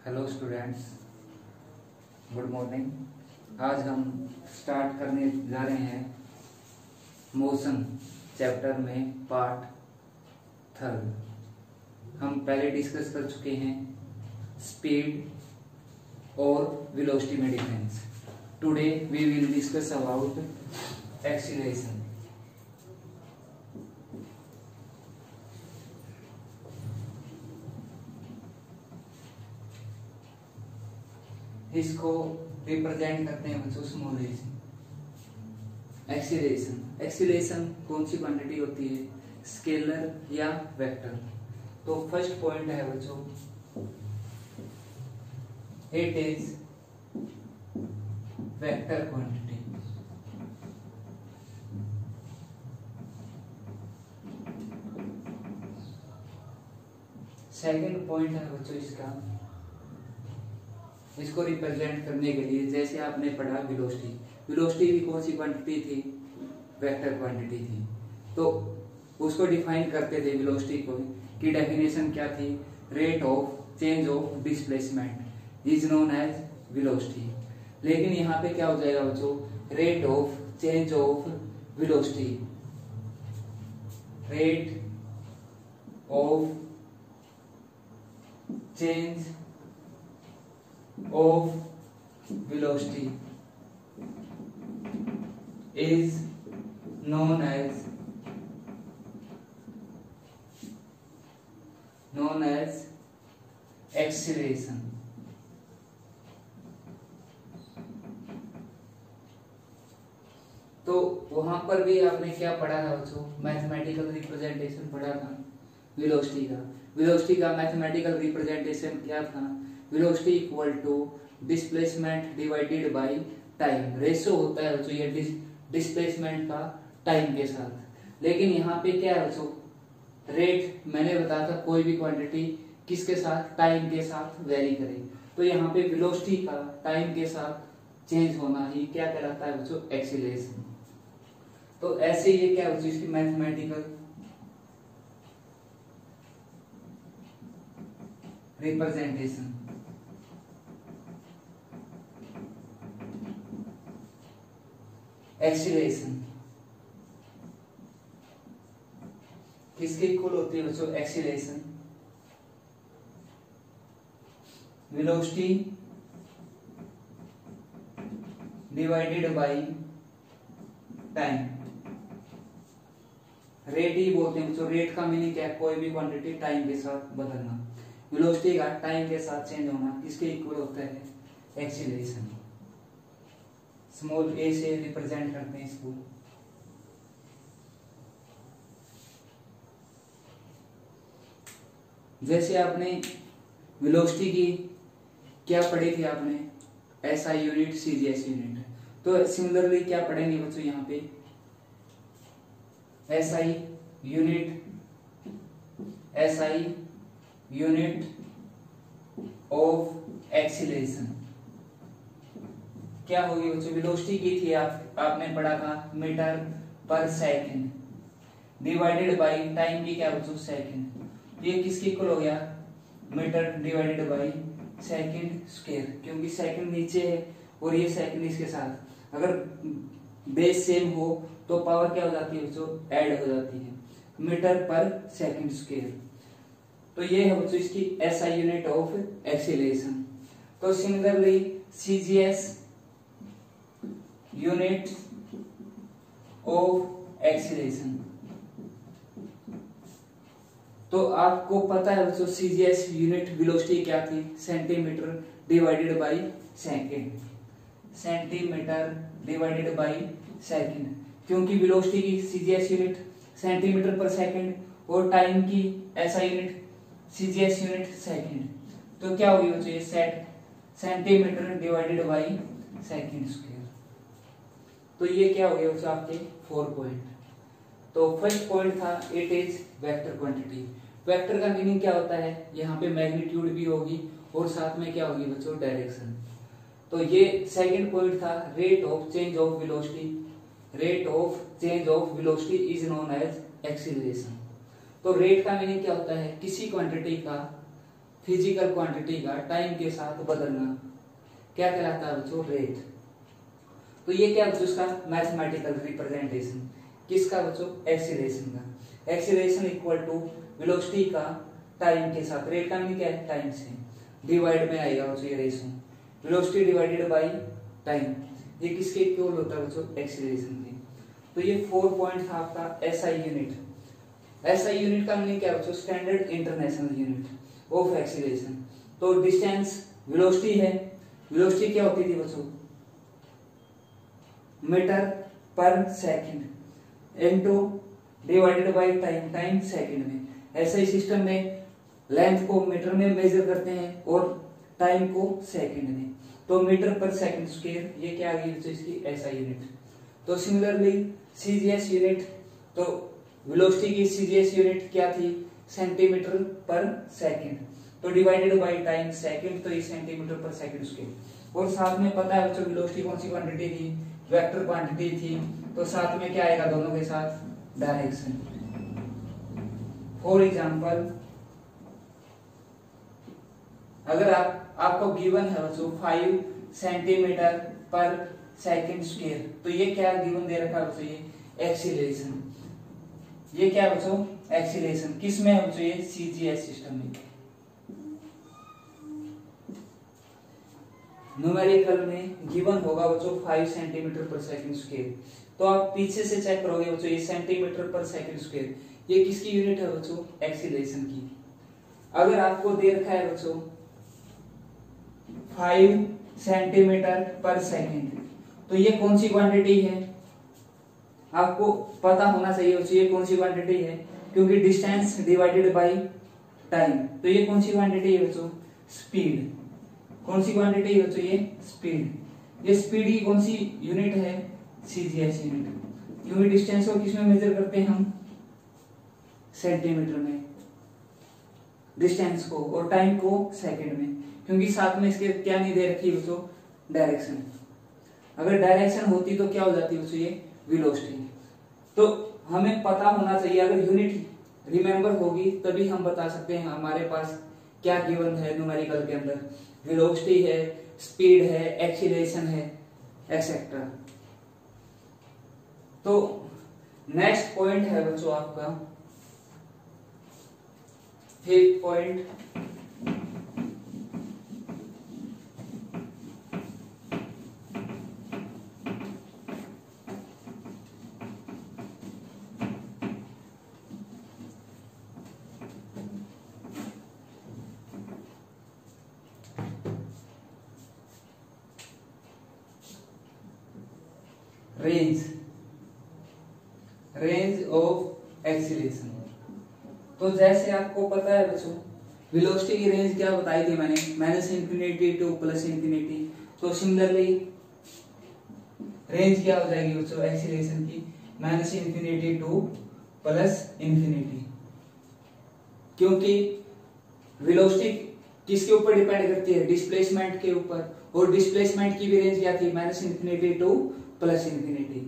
Hello students, good morning. आज हम start करने जा रहे हैं मोशन चैप्टर में पार्ट थर्ड। हम पहले डिस्कस कर चुके हैं स्पीड और वेलोसिटी में difference. Today we will discuss about acceleration. इसको रिप्रेजेंट करते हैं बच्चों स्मॉल ए से। एक्सीलरेशन एक्सीलरेशन कौन सी क्वांटिटी होती है, स्केलर या वेक्टर? तो फर्स्ट पॉइंट है बच्चों, it is vector quantity. Second point है बच्चों इसको रिप्रेजेंट करने के लिए, जैसे आपने पढ़ा वेलोसिटी, वेलोसिटी भी कौन सी क्वांटिटी थी, वेक्टर क्वांटिटी थी। तो उसको डिफाइन करते थे वेलोसिटी को, की डेफिनेशन क्या थी, rate of change of displacement is known as velocity. लेकिन यहाँ पे क्या हो जाएगा बच्चों, rate of change of velocity, rate of change of velocity is known as acceleration। तो वहां पर भी आपने क्या पढ़ा था बच्चों, मैथमेटिकल रिप्रेजेंटेशन पढ़ा था वेलोसिटी का। वेलोसिटी का मैथमेटिकल रिप्रेजेंटेशन क्या था, velocity equal to displacement divided by time. Ratio होता है बच्चों ये डिस्प्लेसमेंट का टाइम के साथ। लेकिन यहाँ पे क्या है बच्चों, रेट मैंने बताया था कोई भी क्वांटिटी किसके साथ, टाइम के साथ वेरी करे। तो यहाँ पे वेलोसिटी का टाइम के साथ चेंज होना ही क्या कहलाता है बच्चों, एक्सीलरेशन। तो ऐसे ये क्या बच्चों इसकी मैथमेटिकल रिप्रेजेंटेशन। एक्सीलरेशन किसके इक्वल होती है बच्चों, acceleration velocity divided by time. Rate ही बोलते हैं बच्चों, रेट का मीनिंग क्या है, कोई भी क्वांटिटी टाइम के साथ बदलना। वेलोसिटी का टाइम के साथ चेंज होना किसके इक्वल होता है, एक्सीलरेशन। स्मॉल ए से रिप्रेजेंट करते हैं इसको। जैसे आपने वेलोसिटी की क्या पढ़ी थी आपने, एसआई यूनिट, सीजीएस यूनिट। तो सिमिलरली क्या पढ़ेंगे बच्चों यहाँ पे, एसआई यूनिट ऑफ एक्सीलरेशन क्या होगी बच्चों, वेलोसिटी की थी आपने पढ़ा था मीटर पर सेकंड डिवाइडेड बाय टाइम की क्या बच्चों, सेकंड। ये किसकी इक्वल हो गया, meter divided by second square, क्योंकि सेकंड नीचे है और ये सेकंड इसके साथ अगर बेस सेम हो तो पावर क्या हो जाती है बच्चों, ऐड हो जाती है, मीटर पर सेकंड स्क्वायर। तो ये है बच्चों इसकी एसआई यूनिट ऑफ एक्सीलरेशन। तो similarly CGS unit of acceleration, तो आपको पता है बच्चों सीजीएस यूनिट वेलोसिटी क्या थी, centimetre divided by second, centimetre divided by second, क्योंकि वेलोसिटी की सीजीएस यूनिट सेंटीमीटर पर सेकंड और टाइम की ऐसा यूनिट सीजीएस यूनिट सेकंड। तो क्या होगी बच्चों ये centimetre divided by second square. तो ये क्या हो गया बच्चों आपके 4 पॉइंट। तो फर्स्ट पॉइंट था it is vector quantity. Vector का मीनिंग क्या होता है, यहाँ पे मैग्नीट्यूड भी होगी और साथ में क्या होगी बच्चों, डायरेक्शन। तो ये सेकंड पॉइंट था rate of change of velocity, rate of change of velocity is known as acceleration. तो रेट का मीनिंग क्या होता है, किसी क्वांटिटी का फिजिकल क्वांटिटी का टाइम के साथ बदलना क्या कहलाता है बच्चों? रेट। तो ये क्या बच्चों? इसका मैथमेटिकल रिप्रेजेंटेशन किसका बच्चों? एक्सीलरेशन का। एक्सीलरेशन इक्वल टू वेलोसिटी का टाइम के साथ, रेट का मीनिंग क्या है? टाइम से डिवाइड में आएगा बच्चों ये ratio, velocity divided by time. ये किसके इक्वल होता है बच्चों? एक्सीलरेशन के। तो ये 4 पॉइंट था आपका एसआई यूनिट। एसआई यूनिट का मीनिंग क्या बच्चों? Standard international unit of acceleration. तो डिस्टेंस वेलोसिटी है, वेलोसिटी क्या होती थी बच्चों? मीटर पर second into divided by time, time second में। ऐसे ही सिस्टम में लेंथ को मीटर में मेजर करते हैं और टाइम को सेकंड में। तो मीटर पर सेकंड स्क्वायर, ये क्या आ गई बच्चों? इसकी एसआई यूनिट। तो सिमिलरली सीजीएस यूनिट, तो वेलोसिटी की सीजीएस यूनिट क्या थी? सेंटीमीटर पर सेकंड। तो डिवाइडेड बाय टाइम सेकंड, तो ये सेंटीमीटर पर सेकंड स्क्वायर। और साथ में पता है बच्चों वेलोसिटी कौन सी क्वांटिटी थी? वेक्टर क्वांटिटी थी। तो साथ में क्या आएगा दोनों के साथ? डायरेक्शन। फॉर एग्जांपल अगर आपको गिवन है बच्चों 5 सेंटीमीटर पर सेकंड स्क्वायर, तो ये क्या गिवन दे रखा है बच्चों? ये एक्सीलरेशन। ये क्या है बच्चों? एक्सीलरेशन। किस में है बच्चों? ये सीजीएस सिस्टम में। न्यूमेरिकल में गिवन होगा बच्चों 5 सेंटीमीटर पर सेकंड स्क्वायर। तो आप पीछे से चेक करोगे बच्चों, ये सेंटीमीटर पर सेकंड स्क्वायर, ये किसकी यूनिट है बच्चों? एक्सीलरेशन की। अगर आपको दे रखा है बच्चों 5 सेंटीमीटर पर सेकंड, तो ये कौन सी क्वांटिटी है? आपको पता होना चाहिए बच्चों ये कौन सी क्वांटिटी है, क्योंकि डिस्टेंस डिवाइडेड बाय टाइम। तो ये कौन सी क्वांटिटी है बच्चों? स्पीड। कौन सी क्वांटिटी है बच्चों? ये स्पीड। ये स्पीड की कौन सी यूनिट है? CGS unit. क्योंकि डिस्टेंस को किसमें मेजर करते हैं हम? सेंटीमीटर में डिस्टेंस को, और टाइम को सेकंड में। क्योंकि साथ में इसके क्या नहीं दे रखी बच्चों? डायरेक्शन। अगर डायरेक्शन होती तो क्या हो जाती बच्चों? ये वेलोसिटी। तो हमें पता होना चाहिए, अगर यूनिट रिमेंबर होगी तभी हम बता सकते हैं हमारे पास क्या गिवन है न्यूमेरिकल के अंदर। वेलोसिटी है, स्पीड है, एक्सीलरेशन है, एक्सेट्रा। तो नेक्स्ट पॉइंट है बच्चों आपका 5th point, range of acceleration. तो जैसे आपको पता है बच्चों वेलोसिटी की रेंज क्या बताई थी मैंने? Minus infinity two plus infinity. तो सिमिलरली रेंज क्या हो जाएगी बच्चों एक्सीलरेशन की? Minus infinity two plus infinity. क्योंकि वेलोसिटी किसके ऊपर डिपेंड करती है? डिस्प्लेसमेंट के ऊपर। और डिस्प्लेसमेंट की भी रेंज क्या थी? Minus infinity two plus infinity.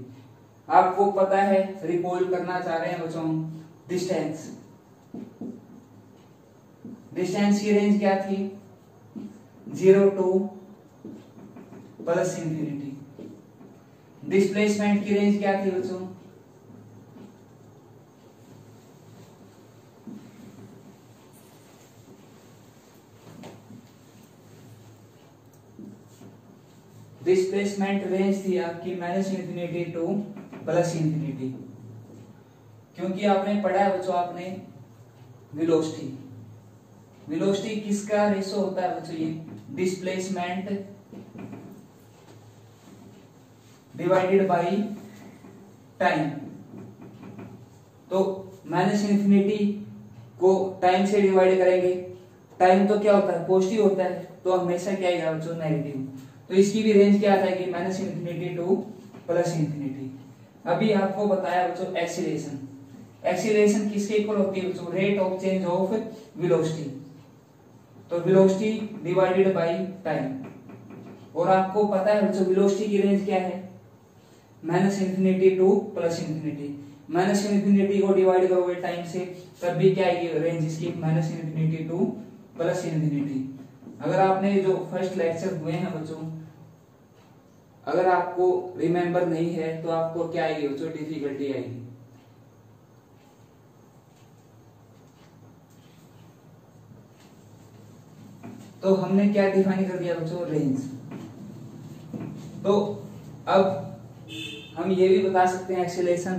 आपको पता है रिकॉल करना चाह रहे हैं बच्चों डिस्टेंस। डिस्टेंस की रेंज क्या थी? 0 टू प्लस इंफिनिटी। डिस्प्लेसमेंट की रेंज क्या थी बच्चों? डिस्प्लेसमेंट रेंज थी आपकी minus infinity two plus infinity. क्योंकि आपने पढ़ा है बच्चों आपने वेलोसिटी। वेलोसिटी किसका रेशो होता है बच्चों? ये डिस्प्लेसमेंट डिवाइडेड बाय टाइम। तो माइनस इंफिनिटी को टाइम से डिवाइड करेंगे, टाइम तो क्या होता है? पॉजिटिव होता है, तो हमेशा क्या आएगा बच्चों? नेगेटिव। तो इसकी भी रेंज क्या आ जाएगी? Minus infinity two plus infinity. अभी आपको बताया बच्चों एक्सीलरेशन। एक्सीलरेशन किसके इक्वल होती है बच्चों? Rate of change of velocity. तो वेलोसिटी डिवाइडेड बाय टाइम। और आपको पता है बच्चों वेलोसिटी की रेंज क्या है? Minus infinity two plus infinity. Minus infinity को डिवाइड करोगे टाइम से, तब भी क्या आएगी रेंज इसकी? Minus infinity two plus infinity. अगर आपने जो फर्स्ट लेक्चर हुए हैं बच्चों, अगर आपको रिमेंबर नहीं है तो आपको क्या आएगी बच्चों, डिफिकल्टी आएगी। तो हमने क्या डिफाइन कर दिया बच्चों, रेंज। तो अब हम ये भी बता सकते हैं एक्सेलरेशन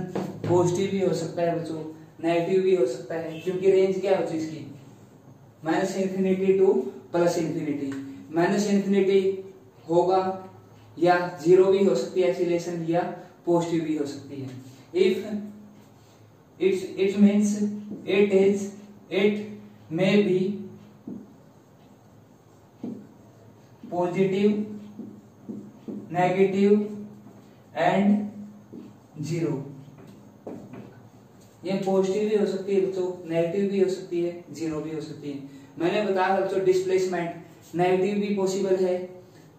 पॉजिटिव भी हो सकता है बच्चों, नेगेटिव भी हो सकता है, क्योंकि रेंज क्या है बच्चों इसकी, minus infinity two plus infinity. Minus infinity होगा या जीरो भी हो सकती है एक्सेलरेशन, या पॉजिटिव भी हो सकती है। If it means it may be positive, negative and zero। ये पॉजिटिव भी हो सकती है बच्चों, नेगेटिव भी हो सकती है, जीरो भी हो सकती है। मैंने बताया बच्चों डिस्प्लेसमेंट नेगेटिव भी पॉसिबल है,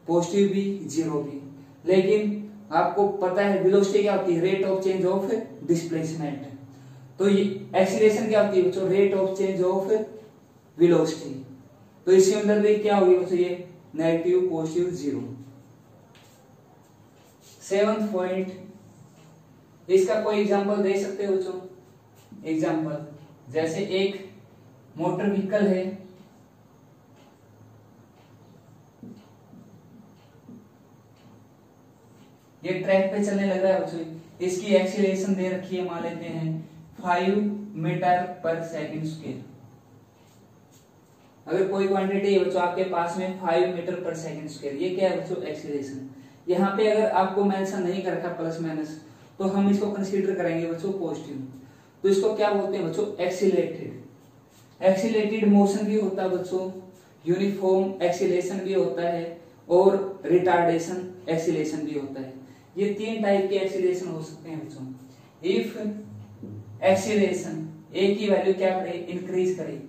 पॉजिटिव भी, जीरो भी। लेकिन आपको पता है वेलोसिटी क्या होती है, rate of change of displacement. तो ये एक्सीलरेशन क्या होती है बच्चों, rate of change of velocity. तो इसके अंदर भी क्या होगी बच्चों, ये negative, positive, zero. 7th point, इसका कोई एग्जांपल दे सकते हो बच्चों? एग्जांपल जैसे एक मोटर व्हीकल है, ये ट्रैक पे चलने लग रहा है बच्चों, इसकी एक्सीलरेशन दे रखी है, मान लेते हैं 5 मीटर पर सेकंड स्क्वायर। अगर कोई क्वांटिटी है बच्चों आपके पास में 5 मीटर पर सेकंड स्क्वायर, ये क्या है बच्चों, एक्सीलरेशन। यहाँ पे अगर आपको मेंशन नहीं कर रखा प्लस माइनस, तो हम इसको कंसीडर करेंगे बच्चों पॉजिटिव। तो इसको क्या बोलते हैं बच्चों, एक्सीलरेटेड। एक्सीलरेटेड मोशन भी होता है बच्चों, यूनिफॉर्म एक्सीलरेशन भी होता है, और रिटार्डेशन एक्सीलरेशन भी होता है। ये 3 टाइप के एक्सीलरेशन हो सकते हैं बच्चों। इफ एक्सीलरेशन ए की वैल्यू क्या करे, इंक्रीज करे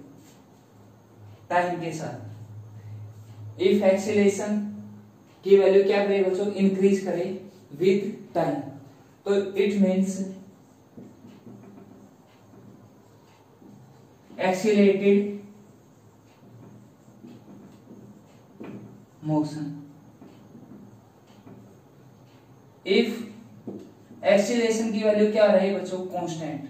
टाइम के साथ। इफ एक्सीलरेशन की वैल्यू क्या करे बच्चों, इंक्रीज करे विद टाइम, तो it means accelerated motion. If acceleration की वैल्यू क्या रही बच्चों, कांस्टेंट।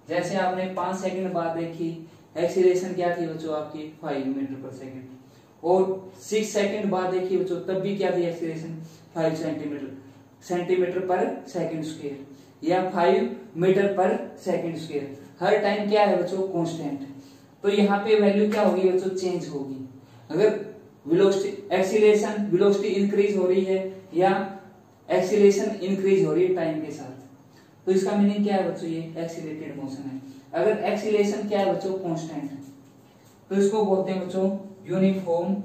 जैसे आपने 5 सेकंड बाद देखी, एक्सीलरेशन क्या थी बच्चों आपकी 5 मीटर पर सेकंड, और 6 सेकंड बाद देखी बच्चों, तब भी क्या थी एक्सीलरेशन 5 सेंटीमीटर पर सेकंड स्क्वायर, या 5 मीटर पर सेकंड स्क्वायर। हर टाइम क्या है बच्चों, कांस्टेंट। तो यहाँ पे वैल्यू क्या होगी बच्चों, चेंज होगी। अगर वेलोसिटी एक्सीलरेशन वेलोसिटी इंक्रीज हो रही है या एक्सीलरेशन इंक्रीज हो रही है टाइम के साथ, तो इसका मीनिंग क्या है बच्चों, ये एक्सीलरेटेड मोशन है। अगर एक्सीलरेशन क्या है बच्चों, कांस्टेंट, तो इसको बोलते हैं बच्चों यूनिफॉर्म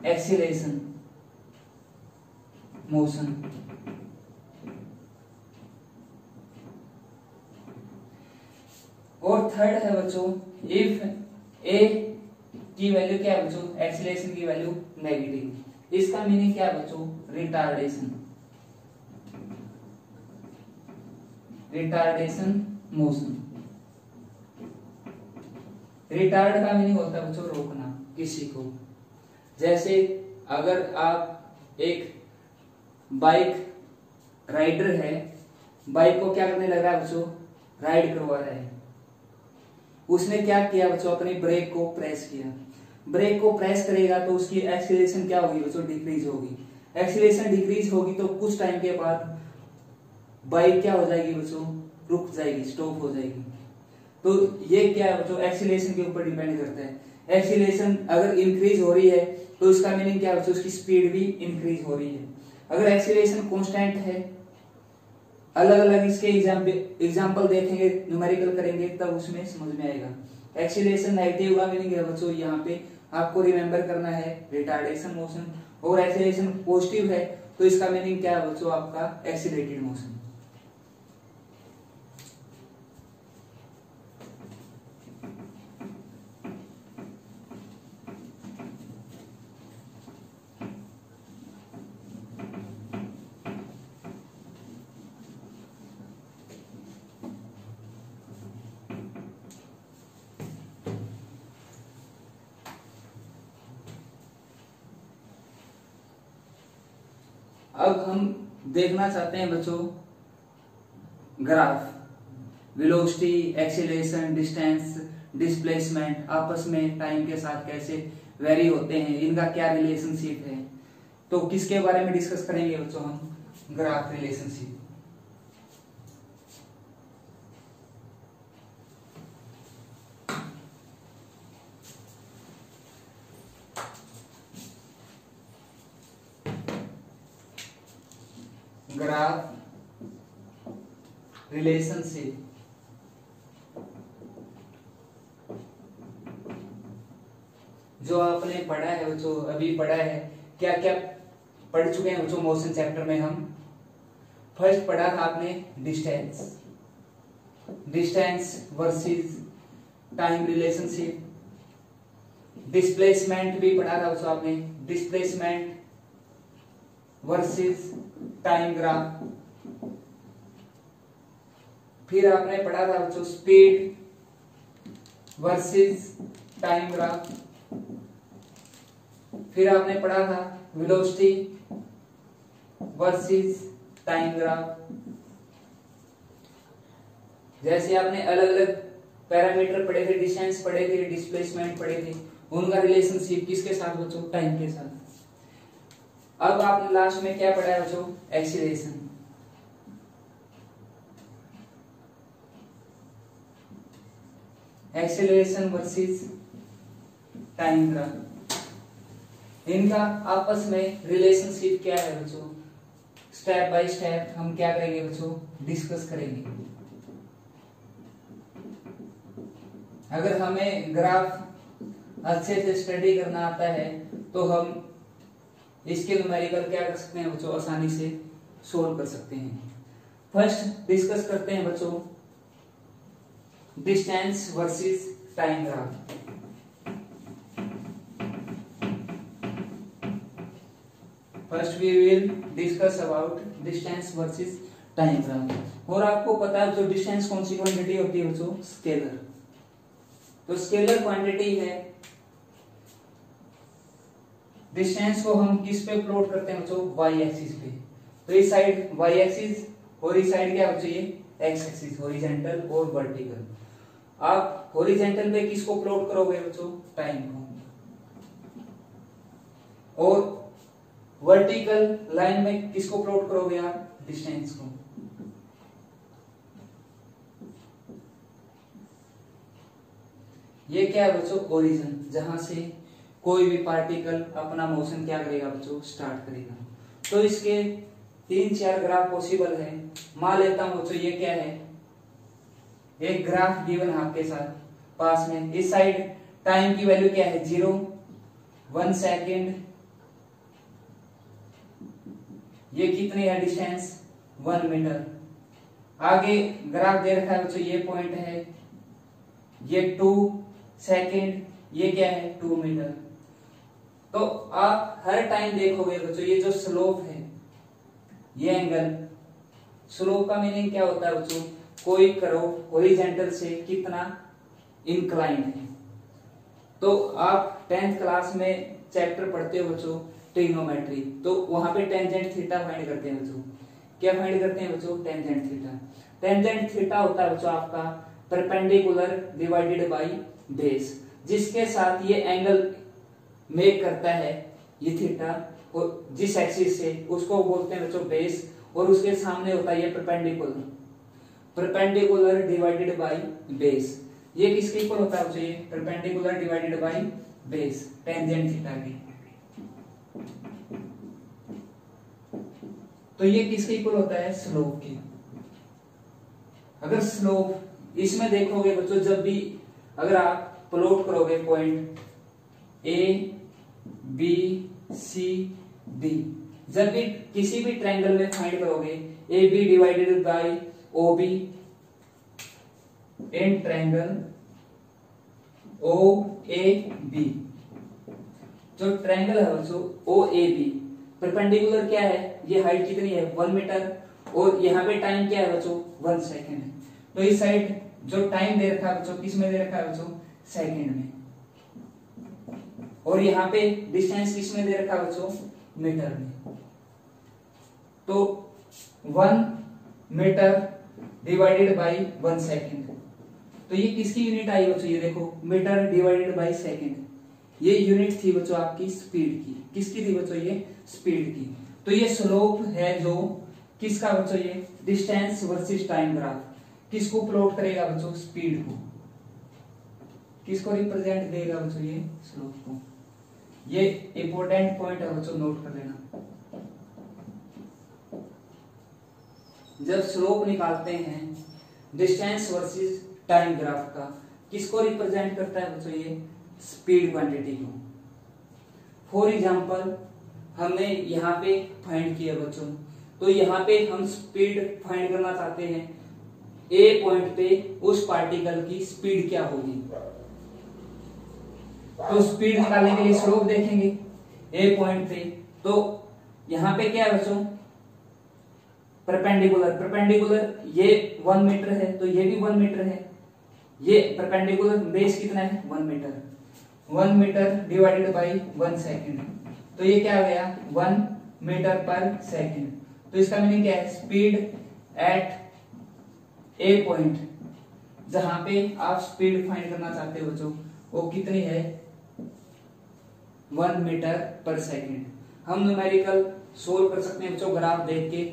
एक्सीलरेशन मोशन। और थर्ड है बच्चों, इफ ए की वैल्यू क्या है बच्चों, एक्सीलरेशन की वैल्यू नेगेटिव। इसका मीनिंग क्या है बच्चों, रिटार्डेशन मोशन। रिटार्ड का मीनिंग होता है बच्चों रोकना किसी को। जैसे अगर आप एक बाइक राइडर है, बाइक को क्या करने लग रहा है बच्चों, राइड करवा रहा है, उसने क्या किया बच्चों, अपनी ब्रेक को प्रेस किया। ब्रेक को प्रेस करेगा तो उसकी एक्सीलरेशन क्या होगी बच्चों, डिक्रीज होगी। एक्सीलरेशन डिक्रीज होगी तो कुछ टाइम के बाद बाइक क्या हो जाएगी बच्चों, रुक जाएगी, स्टॉप हो जाएगी। तो ये क्या है बच्चों, एक्सीलरेशन के ऊपर डिपेंड करता है। एक्सीलरेशन अगर इंक्रीज हो रही है तो इसका मीनिंग क्या है बच्चों, उसकी स्पीड भी इंक्रीज हो रही है। अगर एक्सीलरेशन कांस्टेंट है, अलग अलग इसके एग्जाम्पल देखेंगे, न्यूमेरिकल करेंगे, तब उसमें समझ में आएगा। एक्सीलरेशन नेगेटिव का मीनिंग है बच्चों, यहाँ पे आपको रिमेंबर करना है रिटार्डेशन मोशन। और एक्सीलरेशन पॉजिटिव है तो इसका मीनिंग क्या है बच्चों, आपका एक्सीलरेटेड मोशन। अब हम देखना चाहते हैं बच्चों graph, velocity, acceleration, distance, displacement आपस में टाइम के साथ कैसे वेरी होते हैं, इनका क्या रिलेशनशिप है। तो किसके बारे में डिस्कस करेंगे बच्चों हम, ग्राफ रिलेशनशिप। ग्राफ रिलेशनशिप जो आपने पढ़ा है बच्चों, अभी पढ़ा है, क्या क्या पढ़ चुके हैं बच्चों मोशन चैप्टर में। हम फर्स्ट पढ़ा था आपने distance, distance versus time relationship. Displacement भी पढ़ा था बच्चों आपने, डिस्प्लेसमेंट वर्सेस टाइम ग्राफ। फिर आपने पढ़ा था बच्चों स्पीड वर्सेस टाइम ग्राफ। फिर आपने पढ़ा था वेलोसिटी वर्सेस टाइम ग्राफ। जैसे आपने अलग अलग पैरामीटर पढ़े थे, डिस्टेंस पढ़े थे, डिस्प्लेसमेंट पढ़े थे, उनका रिलेशनशिप किसके साथ बच्चों, टाइम के साथ। अब आपने लास्ट में क्या पढ़ा है बच्चों, acceleration. Acceleration versus time graph, इनका आपस में रिलेशनशिप क्या है बच्चों, स्टेप बाय स्टेप हम क्या करेंगे बच्चों, डिस्कस करेंगे। अगर हमें ग्राफ अच्छे से स्टडी करना आता है तो हम इसके न्यूमेरिकल क्या कर सकते हैं बच्चों, आसानी से सोल्व कर सकते हैं। फर्स्ट डिस्कस करते हैं बच्चों distance versus time graph. First we will discuss about distance versus time graph. और आपको पता है जो डिस्टेंस कौन सी क्वांटिटी होती है बच्चों, स्केलर। तो स्केलर क्वांटिटी है। डिस्टेंस को हम किस पे प्लॉट करते हैं बच्चों, वाई एक्सिस पे। तो इस साइड वाई एक्सिस और इस साइड क्या होना चाहिए, एक्स एक्सिस, हॉरिजॉन्टल और वर्टिकल। आप हॉरिजॉन्टल पे किसको प्लॉट करोगे बच्चों, टाइम को, और वर्टिकल लाइन में किसको प्लॉट करोगे आप, डिस्टेंस को। ये क्या है बच्चों, ओरिजिन, जहां से कोई भी पार्टिकल अपना मोशन क्या करेगा बच्चों, स्टार्ट करेगा। तो इसके 3-4 ग्राफ पॉसिबल है। मान लेता हूं बच्चों ये क्या है, एक ग्राफ गिवन है आपके साथ पास में। इस साइड टाइम की वैल्यू क्या है, 0, 1 सेकेंड। ये कितनी है डिस्टेंस, 1 मीटर। आगे ग्राफ दे रखा है बच्चों, ये पॉइंट है, ये 2 सेकेंड, ये क्या है, 2 मीटर। तो आप हर टाइम देखोगे बच्चों ये जो स्लोप है, ये एंगल, स्लोप का मीनिंग क्या होता है बच्चों, कोई कर्व हॉरिजॉन्टल से कितना इंक्लाइंड है। तो आप 10th क्लास में चैप्टर पढ़ते हो बच्चों ट्रिग्नोमेट्री, तो वहां पे टेंजेंट थीटा फाइंड करते हैं बच्चों। क्या फाइंड करते हैं बच्चों, टेंजेंट थीटा। टेंजेंट थीटा होता है बच्चों आपका परपेंडिकुलर डिवाइडेड बाय बेस, जिसके साथ ये एंगल मेक करता है ये थीटा, और जिस एक्सिस से उसको बोलते हैं बच्चों बेस, और उसके सामने होता है ये perpendicular, perpendicular divided by base. ये किसके इक्वल होता है बच्चों, ये perpendicular divided by base, tangent theta की। तो ये किसके इक्वल होता है, स्लोप के। अगर स्लोप इसमें देखोगे बच्चों, जब भी अगर आप प्लॉट करोगे point A B C D, जब भी किसी भी ट्रायंगल में फाइंड करोगे A B divided by O B in triangle O A B, जो ट्रायंगल है बच्चों ओ ए बी, परपेंडिकुलर क्या है, ये हाइट कितनी है, 1 मीटर, और यहाँ पे टाइम क्या है बच्चों, 1 सेकेंड है। तो इस साइड जो टाइम दे रखा है बच्चों, किस में दे रखा है बच्चों, सेकेंड में, और यहाँ पे डिस्टेंस किस में दे रखा है बच्चों, मीटर में। तो 1 मीटर डिवाइडेड बाई 1 सेकेंड। तो ये किसकी यूनिट आई बच्चों, ये देखो मीटर डिवाइडेड बाई सेकेंड, ये यूनिट थी बच्चों आपकी स्पीड की। किसकी थी बच्चों, ये स्पीड की। तो ये स्लोप है जो किसका बच्चों, ये डिस्टेंस वर्सेस टाइम ग्राफ किसको प्लॉट करेगा बच्चों, स्पीड को। किसको रिप्रेजेंट देगा बच्चों, ये स्लोप को। ये इंपॉर्टेंट पॉइंट है बच्चों, नोट कर लेना। जब स्लोप निकालते हैं डिस्टेंस वर्सेस टाइम ग्राफ का, किसको रिप्रेजेंट करता है बच्चों, ये स्पीड क्वांटिटी को। फॉर एग्जांपल हमने यहाँ पे फाइंड किया बच्चों, तो यहाँ पे हम स्पीड फाइंड करना चाहते हैं, ए पॉइंट पे उस पार्टिकल की स्पीड क्या होगी। तो स्पीड निकालने के लिए स्लोप देखेंगे ए पॉइंट पे। तो यहाँ पे क्या है बच्चों, परपेंडिकुलर ये 1 मीटर है, तो ये भी 1 मीटर है। ये परपेंडिकुलर बेस कितना है, 1 metre. 1 metre divided by 1 second, तो ये क्या आ गया, 1 मीटर पर सेकेंड। तो इसका मीनिंग क्या है, स्पीड एट ए पॉइंट, जहां पे आप स्पीड फाइंड करना चाहते हो बच्चों, वो कितनी है, 1 मीटर पर सेकेंड। हम न्यूमेरिकल सोल्व कर सकते हैं बच्चों ग्राफ देख के।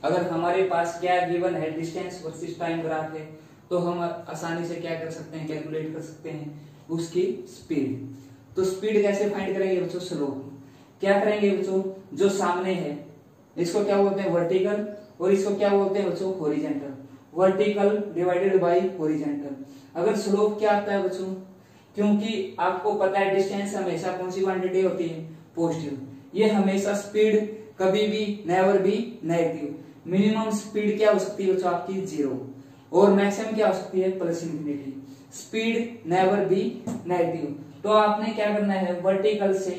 अगर हमारे पास क्या गिवन है, डिस्टेंस वर्सेस टाइम ग्राफ है, तो हम आसानी से क्या कर सकते हैं, कैलकुलेट कर सकते हैं उसकी स्पीड। तो स्पीड कैसे फाइंड करेंगे बच्चों, स्लोप। क्या करेंगे बच्चों, जो सामने है इसको क्या बोलते हैं, वर्टिकल, और इसको क्या बोलते हैं बच्चों, horizontal. Vertical divided by horizontal. अगर स्लोप क्या आता है बच्चों, क्योंकि आपको पता है डिस्टेंस हमेशा कौन सी क्वांटिटी होती है, पॉजिटिव। ये हमेशा स्पीड कभी भी नेवर भी नेगेटिव। मिनिमम स्पीड क्या हो सकती है बच्चों आपकी, 0, और मैक्सिमम क्या हो सकती है, plus infinity. Speed never be negative. तो आपने क्या करना है, वर्टिकल से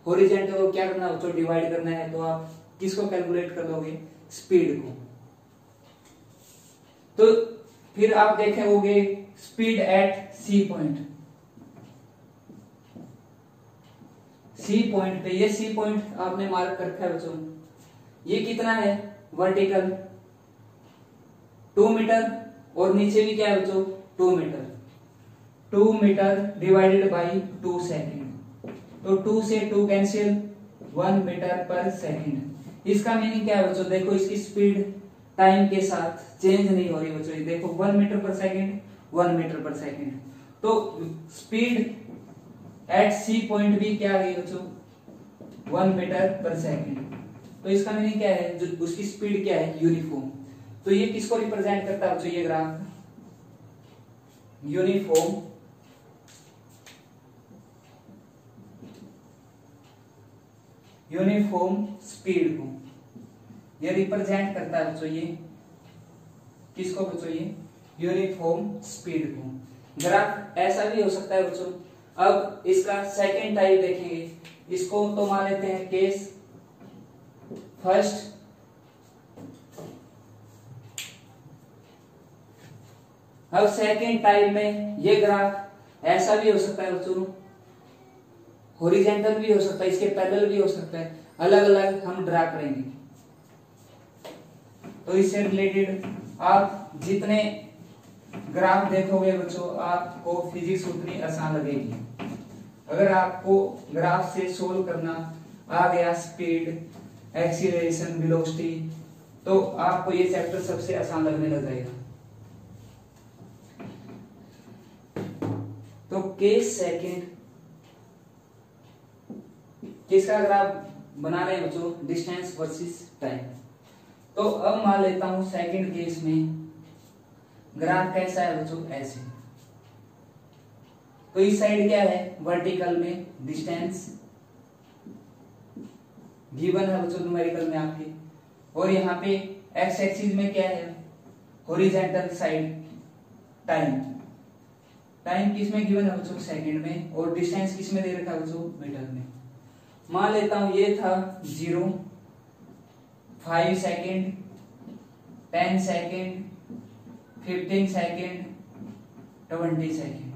हॉरिजॉन्टल को क्या करना है बच्चों, डिवाइड करना है। तो आप किसको कैलकुलेट कर लोगे, स्पीड को। तो फिर आप देखेंगे speed at C point. C point पे, ये सी पॉइंट आपने मार्क कर रखा है बच्चों, ये कितना है, वर्टिकल 2 मीटर, और नीचे भी क्या है बच्चों, 2 metre. 2 metre divided by 2 second, तो 2 से 2 कैंसिल, 1 मीटर पर सेकेंड। इसका मीनिंग क्या है बच्चों, देखो इसकी स्पीड टाइम के साथ चेंज नहीं हो रही बच्चों। ये देखो 1 मीटर पर सेकेंड, 1 मीटर पर सेकेंड। तो स्पीड एट सी पॉइंट भी क्या आ गई बच्चों, 1 मीटर पर सेकेंड। तो इसका मीनिंग क्या है, जो उसकी स्पीड क्या है, यूनिफॉर्म। तो ये किसको रिप्रेजेंट करता है बच्चों, ये ग्राफ यूनिफॉर्म स्पीड को ये रिप्रेजेंट करता है बच्चों। ये किसको बच्चों, ये यूनिफॉर्म स्पीड को। ग्राफ ऐसा भी हो सकता है बच्चों। अब इसका सेकंड टाइप देखेंगे, इसको तो मान लेते हैं केस फर्स्ट। अब सेकंड टाइप में ये ग्राफ ऐसा भी हो सकता है बच्चों, हॉरिजॉन्टल भी हो सकता है, इसके पैरेलल भी हो सकता है, अलग अलग हम ड्रा करेंगे। तो इससे रिलेटेड आप जितने ग्राफ देखोगे बच्चों, आपको फिजिक्स उतनी आसान लगेगी। अगर आपको ग्राफ से सोल्व करना आ गया, स्पीड, एक्सीलरेशन, वेलोसिटी, तो आपको ये चैप्टर सबसे आसान लगने लग जाएगा। तो केस सेकंड, किसका ग्राफ बना रहे हैं बच्चों, डिस्टेंस वर्सेस टाइम। तो अब मान लेता हूं सेकंड केस में ग्राफ कैसा है बच्चों, ऐसे। तो इस साइड क्या है, वर्टिकल में डिस्टेंस गिवन है बच्चों न्यूमेरिकल में आपके, और यहाँ पे एक्स एक्सिस में क्या है, हॉरिजॉन्टल साइड टाइम। टाइम किस में गिवन है बच्चों, सेकंड में, और डिस्टेंस किस में दे रखा है बच्चों, मीटर में। मान लेता हूं ये था 0, 5 सेकेंड, 10 सेकेंड, 15 सेकेंड, 20 सेकेंड।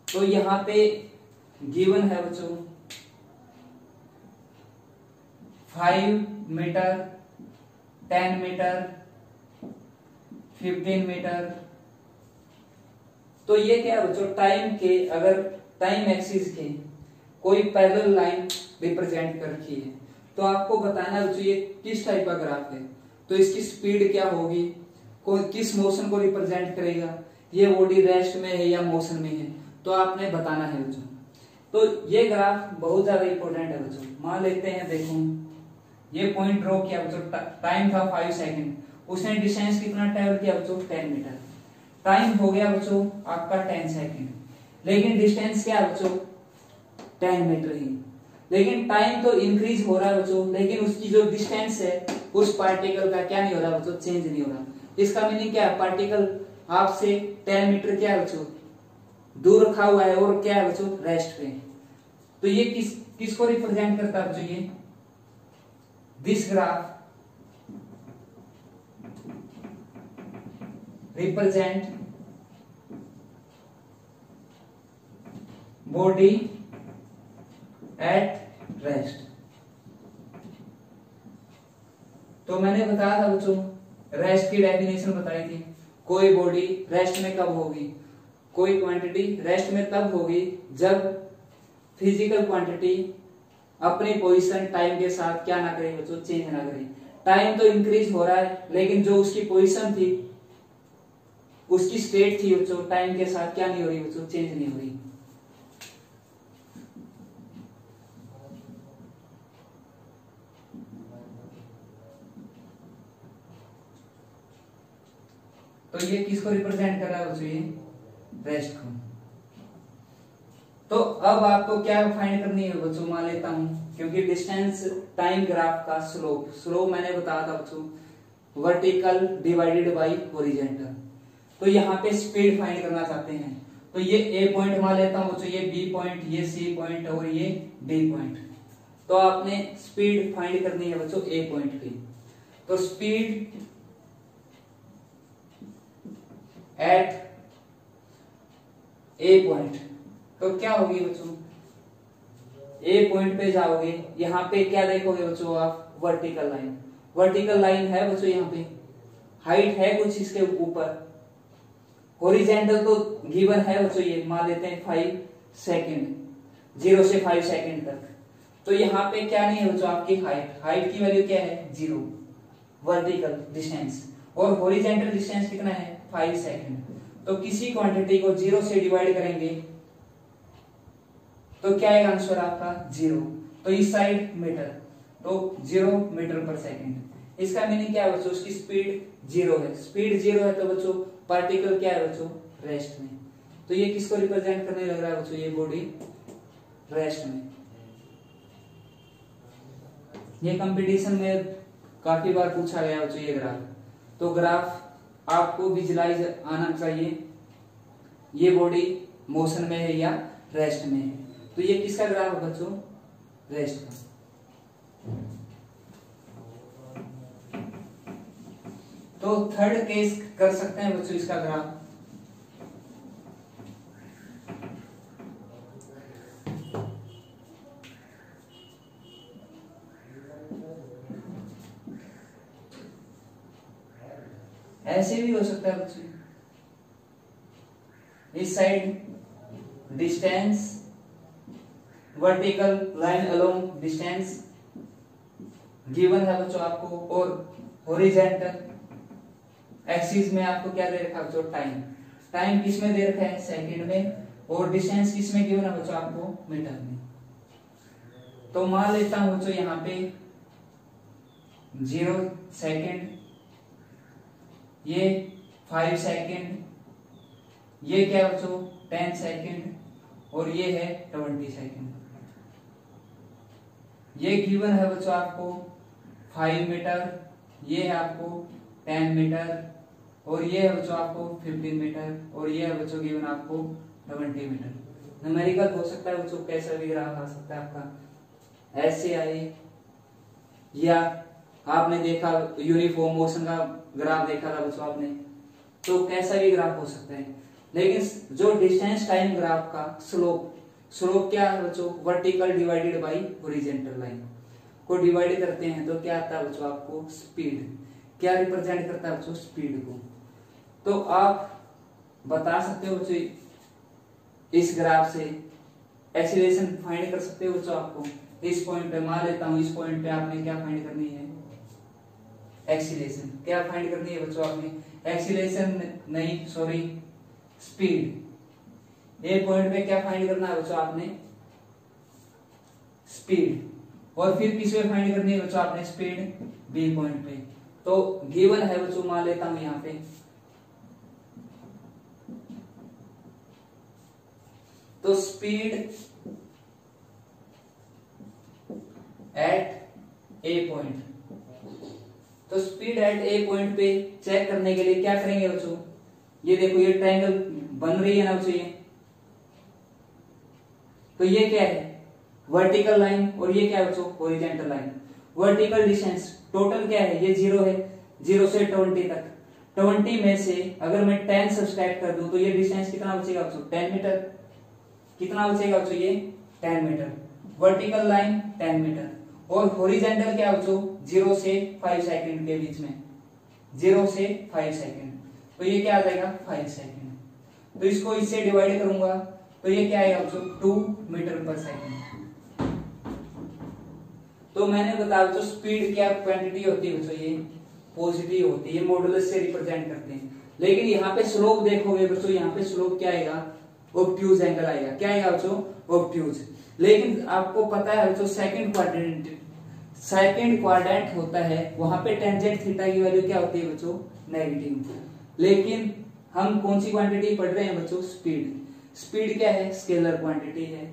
तो यहां पे गिवन है बच्चों 5 मीटर, 10 मीटर, 15 मीटर। तो ये क्या है बच्चों, टाइम के, अगर टाइम एक्सिस के कोई पैरेलल लाइन रिप्रेजेंट कर रखी है तो आपको बताना है बच्चों ये किस टाइप का ग्राफ है, तो इसकी स्पीड क्या होगी, किस मोशन को रिप्रेजेंट करेगा, ये बॉडी रेस्ट में है या मोशन में है, तो आपने बताना है बच्चों। तो ये ग्राफ बहुत ज्यादा इंपॉर्टेंट है बच्चों। मान लेते हैं, देखो ये पॉइंट ड्रॉ किया बच्चों, टाइम था 5 सेकंड, उसने डिस्टेंस कितना ट्रेवल किया बच्चों, 10 मीटर। टाइम हो गया बच्चों आपका 10 सेकंड, लेकिन डिस्टेंस क्या है बच्चों, 10 मीटर ही। लेकिन टाइम तो इंक्रीज हो रहा है बच्चों, लेकिन उसकी जो डिस्टेंस है उस पार्टिकल का क्या नहीं हो रहा बच्चों, चेंज नहीं हो रहा। इसका मीनिंग क्या है, पार्टिकल आपसे 10 मीटर क्या है बच्चों, दूर रखा हुआ है और क्या है बच्चों, रेस्ट पे। तो ये किसको रिप्रेजेंट करता है बच्चों, ये this graph represent body at rest. तो मैंने बताया था बच्चों, रेस्ट की डेफिनेशन बताई थी, कोई बॉडी रेस्ट में कब होगी, कोई क्वांटिटी रेस्ट में तब होगी जब फिजिकल क्वांटिटी अपनी पोजीशन टाइम के साथ क्या ना करे बच्चों, चेंज ना करे। टाइम तो इंक्रीज हो रहा है, लेकिन जो उसकी पोजीशन थी, उसकी स्टेट थी बच्चों, टाइम के साथ क्या नहीं हो रही बच्चों, चेंज नहीं हो रही। तो ये किसको रिप्रेजेंट कर रहा है बच्चों, ये रेस्ट को। तो अब आपको क्या फाइंड करनी है बच्चों, मान लेता हूं, क्योंकि डिस्टेंस टाइम ग्राफ का स्लोप मैंने बताया था बच्चों वर्टिकल डिवाइडेड बाय हॉरिजॉन्टल। तो यहाँ पे स्पीड फाइंड करना चाहते हैं, तो ये ए पॉइंट मान लेता हूं बच्चों, ये बी पॉइंट, ये सी पॉइंट और ये डी पॉइंट। तो आपने स्पीड फाइंड करनी है बच्चों ए पॉइंट की। तो स्पीड एट ए पॉइंट, तो क्या होगी बच्चों, ए पॉइंट पे जाओगे, यहाँ पे क्या देखोगे बच्चों आप, वर्टिकल लाइन। वर्टिकल लाइन है बच्चों, यहाँ पे हाइट है कुछ इसके ऊपर, हॉरिजॉन्टल तो गिवन है बच्चों, ये मान लेते हैं 5 सेकंड, 0 से 5 सेकंड तक। तो यहाँ पे क्या नहीं है बच्चों, आपकी हाइट की वैल्यू क्या है, 0 वर्टिकल डिस्टेंस, और हॉरिजॉन्टल डिस्टेंस कितना है, 5 सेकंड। तो किसी क्वांटिटी को 0 से डिवाइड करेंगे तो क्या है आंसर आपका, 0। तो इस साइड मीटर, तो 0 मीटर पर सेकंड। इसका मीनिंग क्या है बच्चों, उसकी स्पीड 0 है। स्पीड 0 है तो बच्चों पार्टिकल क्या है बच्चों, रेस्ट में। तो ये किसको रिप्रेजेंट करने लग रहा है बच्चों, ये बॉडी रेस्ट में। ये कंपटीशन में काफी बार पूछा गया बच्चों ये ग्राफ। तो ग्राफ आपको विजुलाइज आना चाहिए, ये बॉडी मोशन में है या रेस्ट में है। तो ये किसका ग्राफ है बच्चों, रेस्ट का। तो थर्ड केस कर सकते हैं बच्चों इसका ग्राफ। ऐसे भी हो सकता है बच्चों, इस side distance, vertical line along distance given है बच्चों आपको, और हॉरिजॉन्टल एक्सिस में आपको क्या दे रखा है बच्चों, टाइम। टाइम किस में दे रखा है, सेकंड में, और डिस्टेंस किस में गिवन है बच्चों आपको, मीटर में। तो मान लेता हूं बच्चों यहाँ पे 0 सेकंड, ये 5 सेकंड, ये क्या बच्चों 10 सेकंड, और ये है 20 सेकंड। ये गिवन है बच्चों आपको 5 मीटर, ये है आपको 10 मीटर, और ये है बच्चों आपको 15 मीटर, और ये है बच्चों गिवन आपको 20 मीटर। न्यूमेरिकल हो सकता है बच्चों, कैसा भी ग्राफ आ सकता है आपका, ऐसे आए, या आपने देखा यूनिफॉर्म मोशन का ग्राफ देखा था बच्चों आपने, तो कैसा भी ग्राफ हो सकता है। लेकिन जो डिस्टेंस टाइम ग्राफ का स्लोप क्या है बच्चों, vertical divided by horizontal line. को डिवाइड करते हैं तो क्या आता है बच्चों आपको स्पीड। क्या रिप्रेजेंट करता है बच्चों स्पीड को। तो आप बता सकते हो बच्चों इस ग्राफ से एक्सीलरेशन फाइंड कर सकते हो बच्चों। आपको इस पॉइंट पे मान लेता हूं, इस पॉइंट पे आपने क्या फाइंड करनी है एक्सीलरेशन। क्या फाइंड करनी है बच्चों आपने एक्सीलरेशन नहीं सॉरी स्पीड। ए पॉइंट पे क्या फाइंड करना है बच्चों आपने स्पीड। और फिर किस पे फाइंड करनी है बच्चों आपने स्पीड बी पॉइंट पे। तो गिवन है बच्चों मान लेता हूं यहां पे, तो स्पीड एट ए पॉइंट। तो स्पीड एट ए पॉइंट पे चेक करने के लिए क्या करेंगे बच्चों, ये देखो ये ट्रायंगल बन रही है ना बच्चों ये, तो ये क्या है वर्टिकल लाइन और ये क्या है बच्चों horizontal line. Vertical distance total क्या है ये 0 है, 0 से 20 तक। 20 में से अगर मैं 10 सब्सट्रैक्ट कर दूं तो ये डिस्टेंस कितना बचेगा बच्चों 10 मीटर। कितना बचेगा बच्चों ये 10 मीटर। वर्टिकल लाइन 10 मीटर और हॉरिजॉन्टल क्या बच्चों 0 से 5 सेकंड के बीच में, 0 से 5 सेकंड। तो ये क्या आ जाएगा 5 सेकंड। तो इसको इससे डिवाइड करूंगा तो ये क्या आएगा बच्चों 2 मीटर पर सेकंड। तो मैंने बताया बच्चों स्पीड क्या क्वांटिटी होती है बच्चों ये पॉजिटिव होती है, मॉडुलस से रिप्रेजेंट करते हैं। लेकिन यहाँ पे स्लोप देखोगे बच्चों, यहाँ पे स्लोप क्या आएगा ऑब्ट्यूज एंगल आएगा। क्या आएगा बच्चों ऑब्ट्यूज। लेकिन आपको पता है बच्चों सेकंड क्वाड्रेंट होता है वहां पे टेंजेंट थीटा की वैल्यू क्या होती है बच्चों नेगेटिव। लेकिन हम कौन सी क्वांटिटी पढ़ रहे हैं बच्चों स्पीड। स्पीड क्या है स्केलर क्वांटिटी है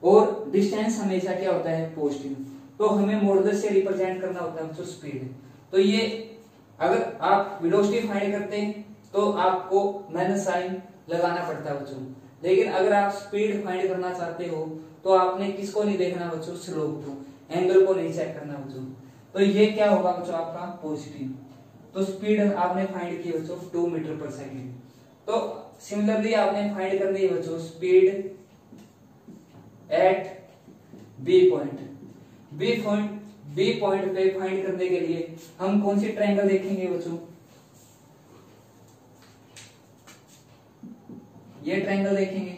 और डिस्टेंस हमेशा क्या होता है पॉजिटिव। तो हमें मॉडुलस से रिप्रेजेंट करना होता है बच्चों स्पीड। तो ये अगर आप वेलोसिटी फाइंड करते हैं तो आपको माइनस साइन लगाना पड़ता है बच्चों। लेकिन अगर आप स्पीड फाइंड करना चाहते हो तो आपने किसको नहीं देखना बच्चों स्लोप को, एंगल को नहीं चेक करना बच्चों। तो ये क्या होगा बच्चों आपका पॉजिटिव। तो स्पीड आपने फाइंड की बच्चों 2 मीटर पर सेकेंड। तो सिमिलरली आपने फाइंड करनी है बच्चों speed at B point. B point पे फाइंड करने के लिए हम कौन सी ट्रायंगल देखेंगे बच्चों, ये ट्रायंगल देखेंगे।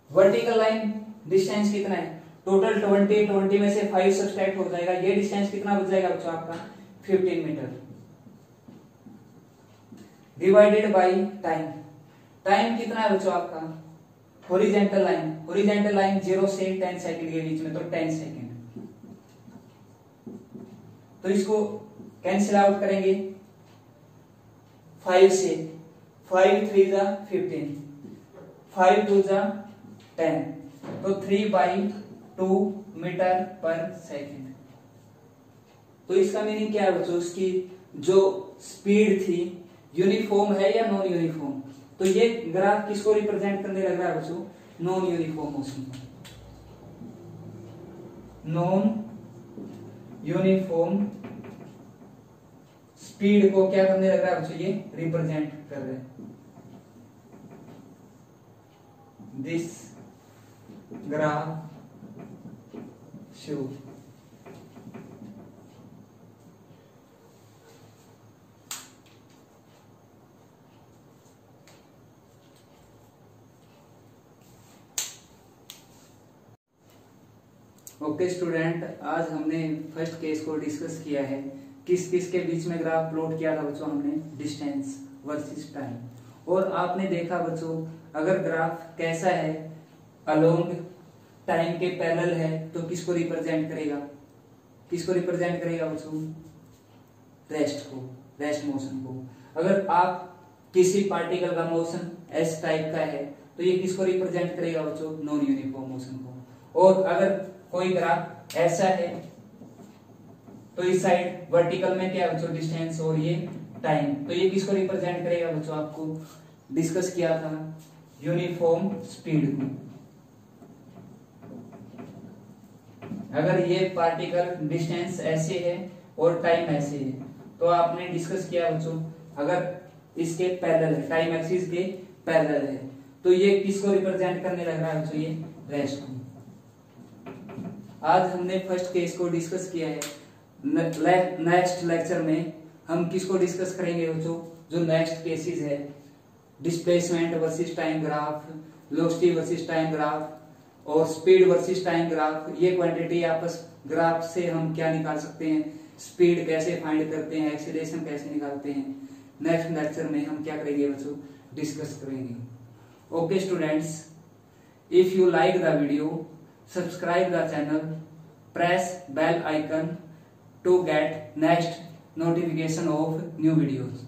वर्टिकल लाइन डिस्टेंस कितना है टोटल 20 में से 5 सब्सट्रैक्ट हो जाएगा, ये डिस्टेंस कितना बच जाएगा बच्चों आपका 15 metre divided by time. Time कितना है बच्चों आपका हॉरिजॉन्टल लाइन 0 से 10 सेकंड के बीच में, तो 10 सेकंड। तो इसको कैंसिल आउट करेंगे 5 से, 5 3 जा 15, 5 2 जा 10, तो 3/2 मीटर पर सेकंड। तो इसका मीनिंग क्या है बच्चों, इसकी जो स्पीड थी यूनिफॉर्म है या नॉन यूनिफॉर्म। तो ये ग्राफ किसको रिप्रेजेंट करने लग रहा है बच्चों non uniform motion. Non uniform speed को क्या करने लग रहा है बच्चों ये रिप्रेजेंट कर रहे हैं। This graph show okay student, आज हमने फर्स्ट केस को डिस्कस किया है। किस किस के बीच में ग्राफ प्लॉट किया था बच्चों हमने डिस्टेंस वर्सेस टाइम। और आपने देखा बच्चों अगर ग्राफ कैसा है अलोंग टाइम के पैरेलल है तो किसको रिप्रेजेंट करेगा, किसको रिप्रेजेंट करेगा बच्चों रेस्ट मोशन को। अगर आप किसी पार्टिकल का मोशन एस टाइप का है तो ये किसको रिप्रेजेंट करेगा बच्चों नॉन यूनिफॉर्म मोशन को। और अगर कोई ग्राफ ऐसा है तो इस साइड वर्टिकल में क्या है बच्चों डिस्टेंस और ये टाइम, तो ये किसको रिप्रेजेंट करेगा बच्चों आपको डिस्कस किया था यूनिफॉर्म स्पीड को। अगर ये पार्टिकल डिस्टेंस ऐसे है और टाइम ऐसे है तो आपने डिस्कस किया बच्चों अगर इसके पैरेलल है टाइम एक्सिस के पैरेलल है तो ये किसको रिप्रेजेंट करने लग रहा है बच्चों ये रेस्ट को। आज हमने फर्स्ट केस को डिस्कस किया है। नेक्स्ट लेक्चर में हम किसको डिस्कस करेंगे बच्चों? जो नेक्स्ट केसेस है, displacement versus time graph, velocity versus time graph और स्पीड वर्सेस टाइम ग्राफ। ये क्वांटिटी आपस ग्राफ से हम क्या निकाल सकते हैं, स्पीड कैसे फाइंड करते हैं, एक्सीलरेशन कैसे निकालते हैं। नेक्स्ट लेक्चर में हम क्या करेंगे बच्चों? डिस्कस करेंगे। Okay students, if you like the video, subscribe the channel, press bell icon to get next notification of new videos.